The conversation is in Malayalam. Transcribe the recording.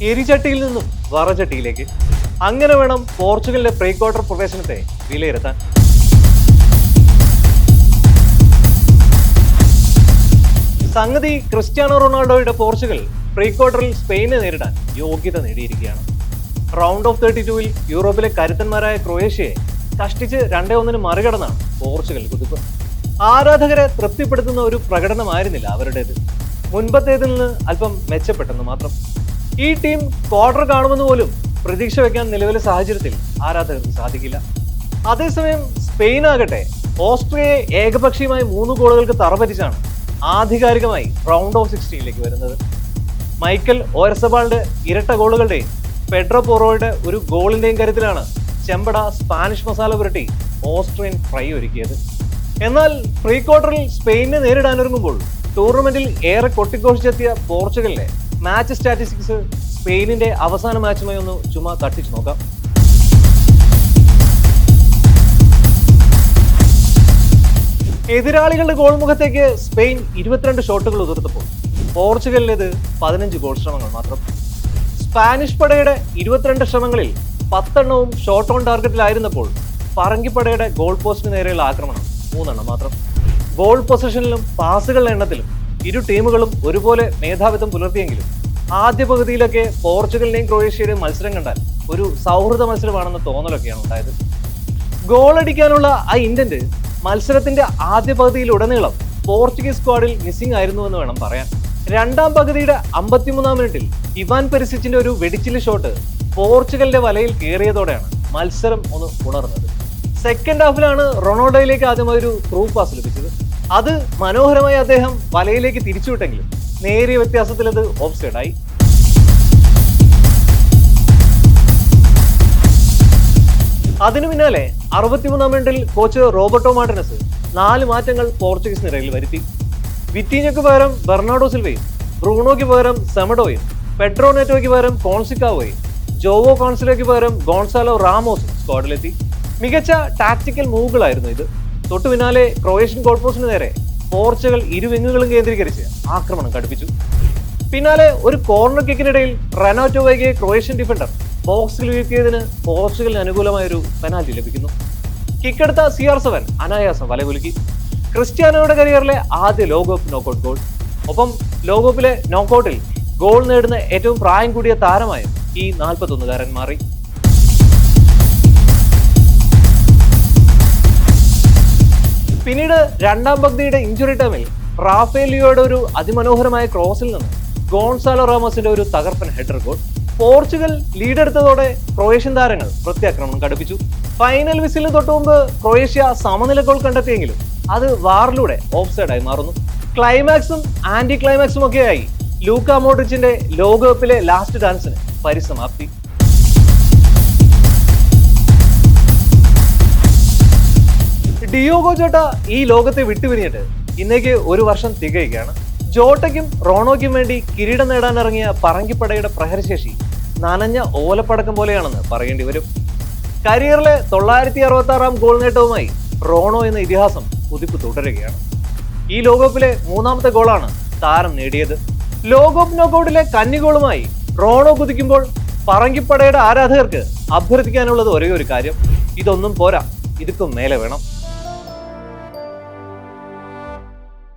എരിചട്ടിയിൽ നിന്നും വറചട്ടിയിലേക്ക്. അങ്ങനെ വേണം പോർച്ചുഗലിന്റെ പ്രീ ക്വാർട്ടർ പ്രവേശനത്തെ വിലയിരുത്താൻ. സംഗതി ക്രിസ്ത്യാനോ റൊണാൾഡോയുടെ പോർച്ചുഗൽ പ്രീ ക്വാർട്ടറിൽ സ്പെയിനെ നേരിടാൻ യോഗ്യത നേടിയിരിക്കുകയാണ്. റൗണ്ട് ഓഫ് 32-ൽ യൂറോപ്പിലെ കരുത്തന്മാരായ ക്രൊയേഷ്യയെ കഷ്ടിച്ച് 2-1 മറികടന്നാണ് പോർച്ചുഗൽ കുതിപ്പ്. ആരാധകരെ തൃപ്തിപ്പെടുത്തുന്ന ഒരു പ്രകടനമായിരുന്നില്ല അവരുടേത്. മുൻപത്തേതിൽ നിന്ന് അല്പം മെച്ചപ്പെട്ടെന്ന് മാത്രം. ഈ ടീം ക്വാർട്ടർ കാണുമെന്ന് പോലും പ്രതീക്ഷ വെക്കാൻ നിലവിലെ സാഹചര്യത്തിൽ ആരാധകർക്ക് സാധിക്കില്ല. അതേസമയം സ്പെയിൻ ആകട്ടെ ഓസ്ട്രിയയെ ഏകപക്ഷീയമായി 3 ഗോളുകൾക്ക് തറപറ്റിച്ചാണ് ആധികാരികമായി റൗണ്ട് ഓഫ് 16ലേക്ക് വരുന്നത്. മൈക്കൽ ഓയർസബാളിന്റെ ഇരട്ട ഗോളുകളുടെയും പെഡ്രോ പോറോയുടെ ഒരു ഗോളിന്റെയും കരുത്തിലാണ് ചെമ്പട സ്പാനിഷ് മസാല പുരട്ടി ഓസ്ട്രിയൻ ഫ്രൈ ഒരുക്കിയത്. എന്നാൽ പ്രീ ക്വാർട്ടറിൽ സ്പെയിനെ നേരിടാനൊരുങ്ങുമ്പോൾ ടൂർണമെന്റിൽ ഏറെ കൊട്ടിഘോഷിച്ചെത്തിയ പോർച്ചുഗലിലെ മാച്ച് സ്റ്റാറ്റിസ്റ്റിക്സ് സ്പെയിനിന്റെ അവസാന മാച്ചുമായി ഒന്ന് ചുമ്മാ തട്ടിച്ചു നോക്കാം. എതിരാളികളുടെ ഗോൾ മുഖത്തേക്ക് സ്പെയിൻ 22 ഷോട്ടുകൾ ഉതിർത്തപ്പോൾ പോർച്ചുഗലിലേത് 15 ഗോൾ ശ്രമങ്ങൾ മാത്രം. സ്പാനിഷ് പടയുടെ 22 ശ്രമങ്ങളിൽ 10 എണ്ണവും ഷോട്ട് ഓൺ ടാർഗറ്റിലായിരുന്നപ്പോൾ പറങ്കിപ്പടയുടെ ഗോൾ പോസ്റ്റിന് നേരെയുള്ള ആക്രമണം 3 എണ്ണം മാത്രം. ഗോൾ പൊസിഷനിലും പാസുകളുടെ എണ്ണത്തിലും ഇരു ടീമുകളും ഒരുപോലെ മേധാവിത്വം പുലർത്തിയെങ്കിലും ആദ്യ പകുതിയിലൊക്കെ പോർച്ചുഗലിന്റെയും ക്രൊയേഷ്യയുടെയും മത്സരം കണ്ടാൽ ഒരു സൗഹൃദ മത്സരമാണെന്ന തോന്നലൊക്കെയാണ് ഉണ്ടായത്. ഗോൾ അടിക്കാനുള്ള ആ ഇന്റന്റ് മത്സരത്തിന്റെ ആദ്യ പകുതിയിലുടനീളം പോർച്ചുഗീസ് സ്ക്വാഡിൽ മിസ്സിംഗ് ആയിരുന്നു എന്ന് വേണം പറയാൻ. രണ്ടാം പകുതിയുടെ 53-ാം മിനിറ്റിൽ ഇവാൻ പെരിസിച്ചിന്റെ ഒരു വെടിച്ചില് ഷോട്ട് പോർച്ചുഗലിന്റെ വലയിൽ കയറിയതോടെയാണ് മത്സരം ഒന്ന് ഉണർന്നത്. സെക്കൻഡ് ഹാഫിലാണ് റൊണാൾഡോയിലേക്ക് ആദ്യമായി ഒരു ത്രൂ പാസ് ലഭിച്ചത്. അത് മനോഹരമായി അദ്ദേഹം വലയിലേക്ക് തിരിച്ചുവിട്ടെങ്കിലും നേരിയ വ്യത്യാസത്തിൽ അത് ഓഫ് സൈഡായി. അതിനു പിന്നാലെ 63-ാം മിനിറ്റിൽ കോച്ച് റോബർട്ടോ മാർട്ടിനസ് 4 മാറ്റങ്ങൾ പോർച്ചുഗീസ് നിരയിൽ വരുത്തി. വിറ്റീഞ്ഞയ്ക്ക് പകരം ബെർണാഡോ സിൽവയും, ബ്രൂണോയ്ക്ക് പകരം സെമഡോയും, പെഡ്രോ നെറ്റോയ്ക്ക് പകരം കോൺസിക്കാവോയും, ജോവോ കോൺസിലോയ്ക്ക് പകരം ഗോൺസാലോ റാമോസും സ്ക്വാഡിലെത്തി. മികച്ച ടാക്ടിക്കൽ മൂവുകളായിരുന്നു ഇത്. തൊട്ടു പിന്നാലെ ക്രൊയേഷ്യൻ ഗോൾ പോസ്റ്റിന് നേരെ പോർച്ചുഗൽ ഇരുവിങ്ങുകളും കേന്ദ്രീകരിച്ച് ആക്രമണം കടുപ്പിച്ചു. പിന്നാലെ ഒരു കോർണർ കിക്കിനിടയിൽ റെനാറ്റോ വൈകിയ ക്രൊയേഷ്യൻ ഡിഫൻഡർ ബോക്സിൽ വീഴ്ത്തിയതിന് പോർച്ചുഗലിന് അനുകൂലമായ ഒരു പെനാൽറ്റി ലഭിക്കുന്നു. കിക്കെടുത്ത CR7 അനായാസം വലകുലുക്കി. ക്രിസ്ത്യാനോയുടെ കരിയറിലെ ആദ്യ ലോകകപ്പ് നോക്കൌട്ട് ഗോൾ. ഒപ്പം ലോകകപ്പിലെ നോക്കൌട്ടിൽ ഗോൾ നേടുന്ന ഏറ്റവും പ്രായം കൂടിയ താരമായും ഈ 41-കാരൻ മാറി. പിന്നീട് രണ്ടാം പകുതിയുടെ ഇഞ്ചുറി ടൈമിൽ റാഫേൽ ലിയോയുടെ ഒരു അതിമനോഹരമായ ക്രോസിൽ നിന്ന് ഗോൺസാലോ റാമോസിന്റെ ഒരു തകർപ്പൻ ഹെഡർ ഗോൾ. പോർച്ചുഗൽ ലീഡെടുത്തതോടെ ക്രൊയേഷ്യൻ താരങ്ങൾ പ്രത്യാക്രമണം കടുപ്പിച്ചു. ഫൈനൽ വിസിലിന് തൊട്ടു മുമ്പ് ക്രൊയേഷ്യ സമനില ഗോൾ കണ്ടെത്തിയെങ്കിലും അത് വാറിലൂടെ ഓഫ് സൈഡായി മാറുന്നു. ക്ലൈമാക്സും ആന്റി ക്ലൈമാക്സും ഒക്കെയായി ലൂക്ക മോഡ്രിച്ചിന്റെ ലോകകപ്പിലെ ലാസ്റ്റ് ഡാൻസിന് പരിസമാപ്തി. ഡിയോഗോ ജോട്ട ഈ ലോകത്തെ വിട്ടുപിരിഞ്ഞിട്ട് ഇന്നേക്ക് 1 വർഷം തികയുകയാണ്. ജോട്ടയ്ക്കും റോണോയ്ക്കും വേണ്ടി കിരീടം നേടാൻ ഇറങ്ങിയ പറങ്കിപ്പടയുടെ പ്രഹരശേഷി നനഞ്ഞ ഓലപ്പടക്കം പോലെയാണെന്ന് പറയേണ്ടി വരും. കരിയറിലെ 966-ാം ഗോൾ നേട്ടവുമായി റോണോ എന്ന ഇതിഹാസം കുതിപ്പ് തുടരുകയാണ്. ഈ ലോകകപ്പിലെ 3ാമത്തെ ഗോളാണ് താരം നേടിയത്. ലോകകപ്പ് നോക്കൌട്ടിലെ കന്നിഗോളുമായി റോണോ കുതിക്കുമ്പോൾ പറങ്കിപ്പടയുടെ ആരാധകർക്ക് അഭ്യർത്ഥിക്കാനുള്ളത് ഒരേ ഒരു കാര്യം, ഇതൊന്നും പോരാ, ഇതൊക്കെ മേലെ വേണം.